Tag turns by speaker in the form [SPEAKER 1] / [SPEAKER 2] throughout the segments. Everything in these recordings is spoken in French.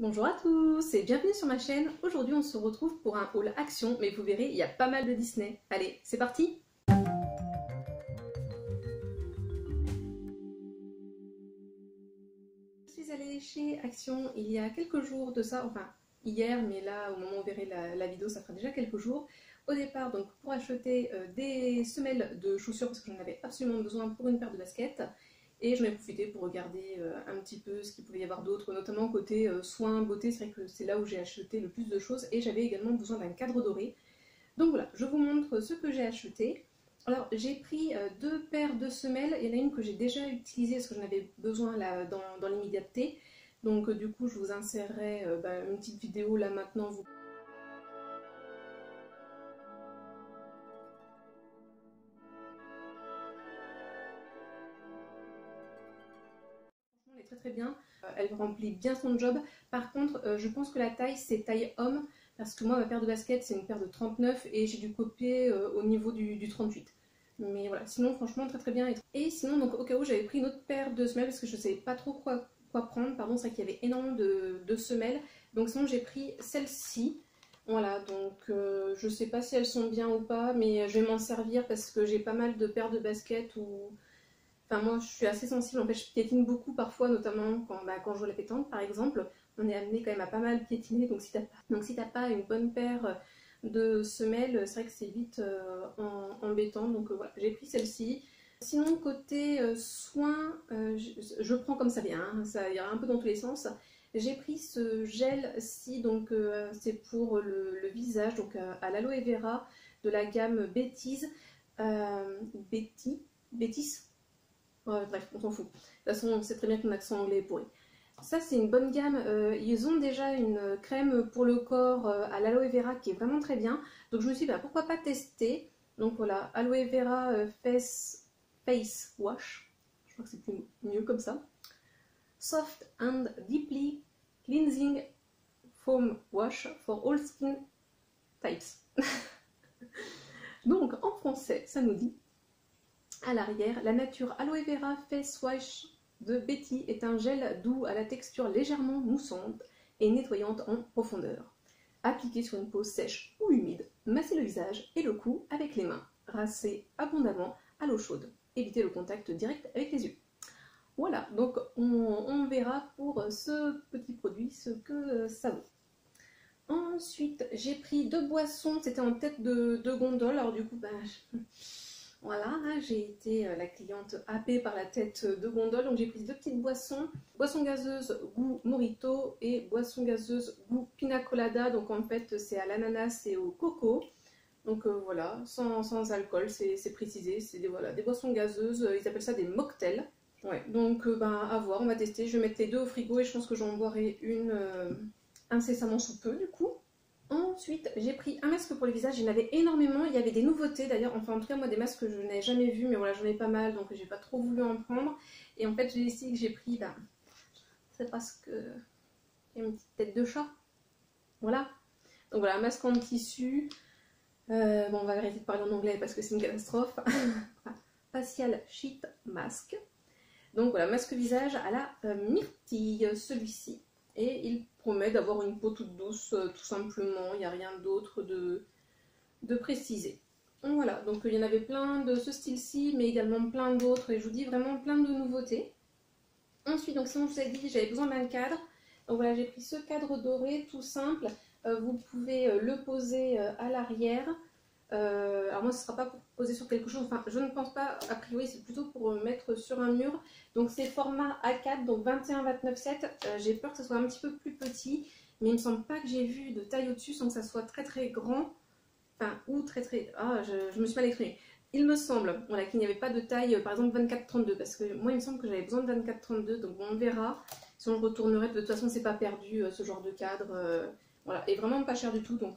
[SPEAKER 1] Bonjour à tous et bienvenue sur ma chaîne. Aujourd'hui on se retrouve pour un haul action, mais vous verrez il y a pas mal de Disney. Allez, c'est parti! Je suis allée chez Action il y a quelques jours de ça, enfin hier, mais là au moment où vous verrez la vidéo ça fera déjà quelques jours. Au départ donc pour acheter des semelles de chaussures parce que j'en avais absolument besoin pour une paire de baskets. Et j'en ai profité pour regarder un petit peu ce qu'il pouvait y avoir d'autre, notamment côté soins, beauté, c'est vrai que c'est là où j'ai acheté le plus de choses. Et j'avais également besoin d'un cadre doré. Donc voilà, je vous montre ce que j'ai acheté. Alors j'ai pris deux paires de semelles, il y en a une que j'ai déjà utilisée parce que j'en avais besoin là, dans l'immédiateté. Donc du coup je vous insérerai une petite vidéo là maintenant. Elle est très très bien, elle remplit bien son job. Par contre, je pense que la taille c'est taille homme parce que moi ma paire de baskets c'est une paire de 39 et j'ai dû copier au niveau du 38. Mais voilà, sinon franchement très très bien. Et sinon donc au cas où j'avais pris une autre paire de semelles parce que je ne savais pas trop quoi prendre, pardon, c'est vrai qu'il y avait énormément de semelles. Donc sinon j'ai pris celle-ci. Voilà, donc je sais pas si elles sont bien ou pas, mais je vais m'en servir parce que j'ai pas mal de paires de baskets où... Enfin, moi, je suis assez sensible, en fait, je piétine beaucoup parfois, notamment quand je joue à la pétanque, par exemple. On est amené quand même à pas mal piétiner, donc si t'as pas une bonne paire de semelles, c'est vrai que c'est vite embêtant. Donc voilà, j'ai pris celle-ci. Sinon, côté soins, je prends comme ça vient, hein, ça ira un peu dans tous les sens. J'ai pris ce gel-ci, donc c'est pour le visage, donc à l'aloe vera de la gamme Betty's. Betty's. Ouais, bref, on s'en fout. De toute façon, on sait très bien que mon accent anglais est pourri. Ça, c'est une bonne gamme. Ils ont déjà une crème pour le corps à l'aloe vera qui est vraiment très bien. Donc, je me suis dit, pourquoi pas tester. Donc, voilà, aloe vera face wash. Je crois que c'est mieux comme ça. Soft and deeply cleansing foam wash for all skin types. Donc, en français, ça nous dit... À l'arrière, la Nature Aloe Vera Face Wash de Betty est un gel doux à la texture légèrement moussante et nettoyante en profondeur. Appliqué sur une peau sèche ou humide, massez le visage et le cou avec les mains. Rincez abondamment à l'eau chaude. Évitez le contact direct avec les yeux. Voilà, donc on verra pour ce petit produit ce que ça vaut. Ensuite, j'ai pris deux boissons, c'était en tête de gondole, alors du coup, voilà, j'ai été la cliente happée par la tête de gondole, donc j'ai pris deux petites boissons. Boisson gazeuse goût Mojito et boisson gazeuse goût Pina Colada, donc en fait c'est à l'ananas et au coco. Donc voilà, sans alcool, c'est précisé, c'est des boissons gazeuses, ils appellent ça des mocktails. Ouais, donc à voir, on va tester, je vais mettre les deux au frigo et je pense que j'en boirai une incessamment sous peu du coup. Ensuite, j'ai pris un masque pour le visage, il y en avait énormément, il y avait des nouveautés d'ailleurs, enfin en tout cas moi des masques que je n'ai jamais vus, mais voilà j'en ai pas mal donc j'ai pas trop voulu en prendre. Et en fait j'ai ici que j'ai pris, c'est parce que il y a une petite tête de chat, voilà. Donc voilà, un masque en tissu, bon on va arrêter de parler en anglais parce que c'est une catastrophe. Facial sheet mask, donc voilà, masque visage à la myrtille, celui-ci. Et il promet d'avoir une peau toute douce, tout simplement, il n'y a rien d'autre de précisé. Donc voilà, donc il y en avait plein de ce style-ci, mais également plein d'autres, et je vous dis vraiment plein de nouveautés. Ensuite, donc sinon je vous ai dit, j'avais besoin d'un cadre. Donc voilà, j'ai pris ce cadre doré, tout simple. Vous pouvez le poser à l'arrière. Alors moi ce ne sera pas pour poser sur quelque chose, enfin je ne pense pas, a priori c'est plutôt pour mettre sur un mur. Donc c'est format A4, donc 21-29-7, j'ai peur que ce soit un petit peu plus petit, mais il me semble pas que j'ai vu de taille au-dessus sans que ça soit très très grand, enfin ou très très, je me suis mal exprimée. Il me semble voilà, qu'il n'y avait pas de taille, par exemple 24-32, parce que moi il me semble que j'avais besoin de 24-32, donc bon, on verra, sinon je retournerai, de toute façon c'est pas perdu ce genre de cadre, voilà, et vraiment pas cher du tout, donc...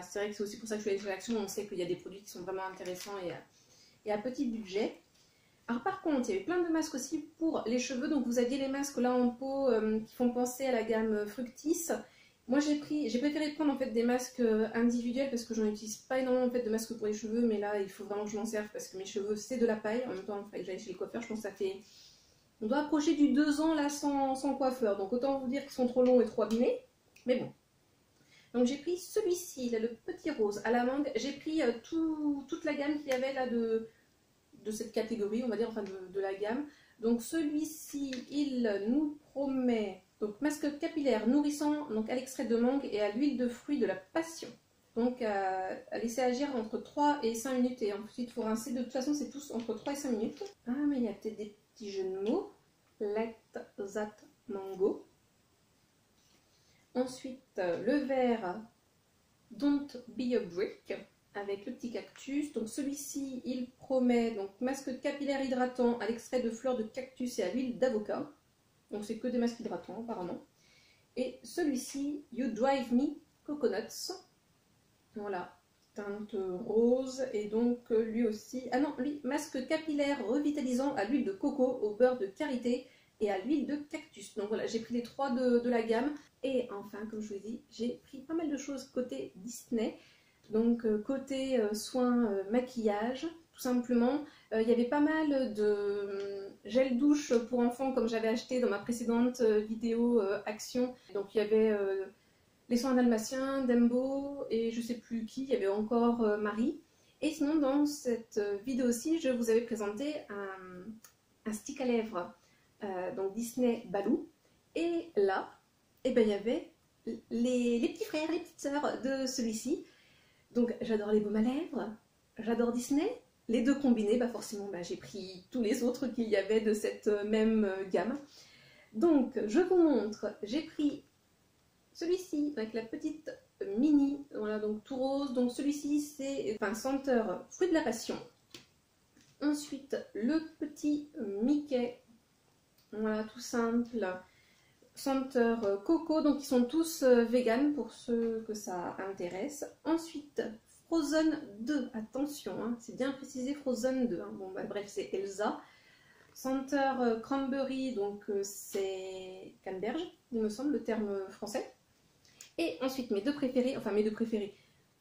[SPEAKER 1] c'est vrai que c'est aussi pour ça que je suis allée chez Action, on sait qu'il y a des produits qui sont vraiment intéressants et à petit budget. Alors par contre, il y avait plein de masques aussi pour les cheveux, donc vous aviez les masques là en peau qui font penser à la gamme Fructis. Moi j'ai préféré prendre en fait des masques individuels parce que j'en utilise pas énormément en fait de masques pour les cheveux, mais là il faut vraiment que je m'en serve parce que mes cheveux c'est de la paille, en même temps il faudrait que j'aille chez le coiffeur, je pense que ça fait On doit approcher du 2 ans là sans coiffeur. Donc autant vous dire qu'ils sont trop longs et trop abîmés. Mais bon. Donc j'ai pris celui-ci, là, le petit rose à la mangue. J'ai pris toute la gamme qu'il y avait là de cette catégorie, on va dire, enfin de la gamme. Donc celui-ci, il nous promet donc masque capillaire nourrissant donc à l'extrait de mangue et à l'huile de fruits de la passion. Donc à laisser agir entre 3 et 5 minutes et ensuite il faut rincer. De toute façon c'est tous entre 3 et 5 minutes. Ah mais il y a peut-être des petits jeux de mots. Let that mango. Ensuite le vert Don't be a brick avec le petit cactus. Donc celui-ci il promet donc masque capillaire hydratant à l'extrait de fleurs de cactus et à l'huile d'avocat. Donc c'est que des masques hydratants apparemment. Et celui-ci You Drive Me Coconuts. Voilà, teinte rose et donc lui aussi, ah non, lui, masque capillaire revitalisant à l'huile de coco, au beurre de karité et à l'huile de cactus. Donc voilà, j'ai pris les 3 de la gamme. Et enfin, comme je vous l'ai dit, j'ai pris pas mal de choses côté Disney. Donc côté soins maquillage, tout simplement. Il y avait pas mal de gel douche pour enfants comme j'avais acheté dans ma précédente vidéo action. Donc il y avait... les soins dalmatiens, Dembo et je sais plus qui, il y avait encore Marie. Et sinon dans cette vidéo aussi, je vous avais présenté un stick à lèvres, donc Disney Baloo. Et là, eh ben, il y avait les petits frères, les petites sœurs de celui-ci. Donc j'adore les baumes à lèvres, j'adore Disney. Les deux combinés, bah forcément j'ai pris tous les autres qu'il y avait de cette même gamme. Donc je vous montre, j'ai pris celui-ci avec la petite mini, voilà, donc tout rose. Donc celui-ci c'est senteur fruit de la passion. Ensuite le petit Mickey, voilà, tout simple, senteur coco. Donc ils sont tous vegan pour ceux que ça intéresse. Ensuite Frozen 2, attention, hein, c'est bien précisé Frozen 2. Hein. Bon bah bref, c'est Elsa. Senteur cranberry, donc c'est canneberge, il me semble le terme français. Et ensuite mes deux préférés, enfin mes deux préférés.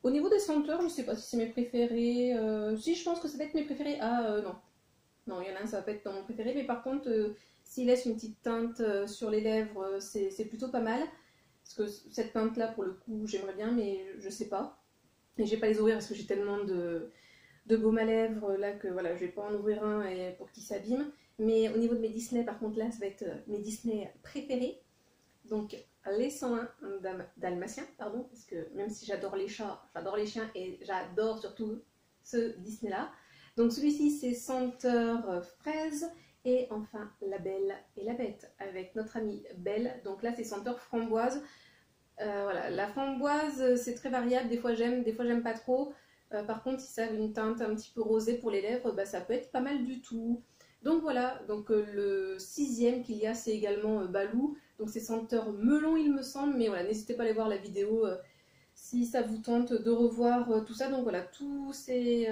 [SPEAKER 1] Au niveau des senteurs, je ne sais pas si c'est mes préférés. Si, je pense que ça va être mes préférés. Ah non. Non, il y en a un, ça va pas être dans mon préféré. Mais par contre, s'il laisse une petite teinte sur les lèvres, c'est plutôt pas mal. Parce que cette teinte-là, pour le coup, j'aimerais bien, mais je sais pas. Et je vais pas les ouvrir parce que j'ai tellement de baume à lèvres là que voilà, je vais pas en ouvrir un et pour qu'ils s'abîment. Mais au niveau de mes Disney, par contre, là, ça va être mes Disney préférés. Donc les 101 dalmatiens, pardon, parce que même si j'adore les chats, j'adore les chiens et j'adore surtout ce Disney là. Donc celui-ci c'est senteur fraise. Et enfin la Belle et la Bête avec notre amie Belle. Donc là c'est senteur framboise. Voilà, la framboise c'est très variable, des fois j'aime pas trop. Par contre si ça a une teinte un petit peu rosée pour les lèvres, bah, ça peut être pas mal du tout. Donc voilà, donc le 6e qu'il y a c'est également Baloo. Donc c'est senteur melon il me semble, mais voilà, n'hésitez pas à aller voir la vidéo si ça vous tente de revoir tout ça. Donc voilà, tous ces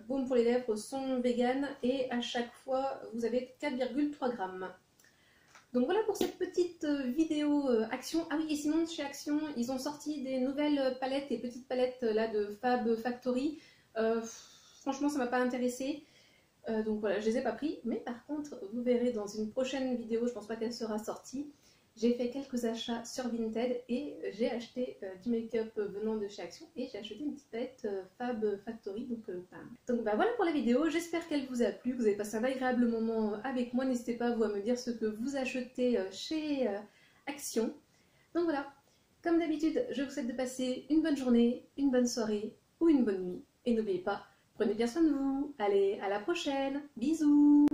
[SPEAKER 1] baumes pour les lèvres sont vegan et à chaque fois vous avez 4,3 grammes. Donc voilà pour cette petite vidéo Action. Ah oui, et sinon chez Action, ils ont sorti des nouvelles palettes, des petites palettes là de Fab Factory. Franchement, ça m'a pas intéressé. Donc voilà, je les ai pas pris. Mais par contre, vous verrez dans une prochaine vidéo, je pense pas qu'elle sera sortie. J'ai fait quelques achats sur Vinted et j'ai acheté du make-up venant de chez Action et j'ai acheté une petite palette Fab Factory. Donc voilà pour la vidéo, j'espère qu'elle vous a plu, que vous avez passé un agréable moment avec moi. N'hésitez pas vous à me dire ce que vous achetez chez Action. Donc voilà, comme d'habitude, je vous souhaite de passer une bonne journée, une bonne soirée ou une bonne nuit. Et n'oubliez pas, prenez bien soin de vous. Allez, à la prochaine, bisous!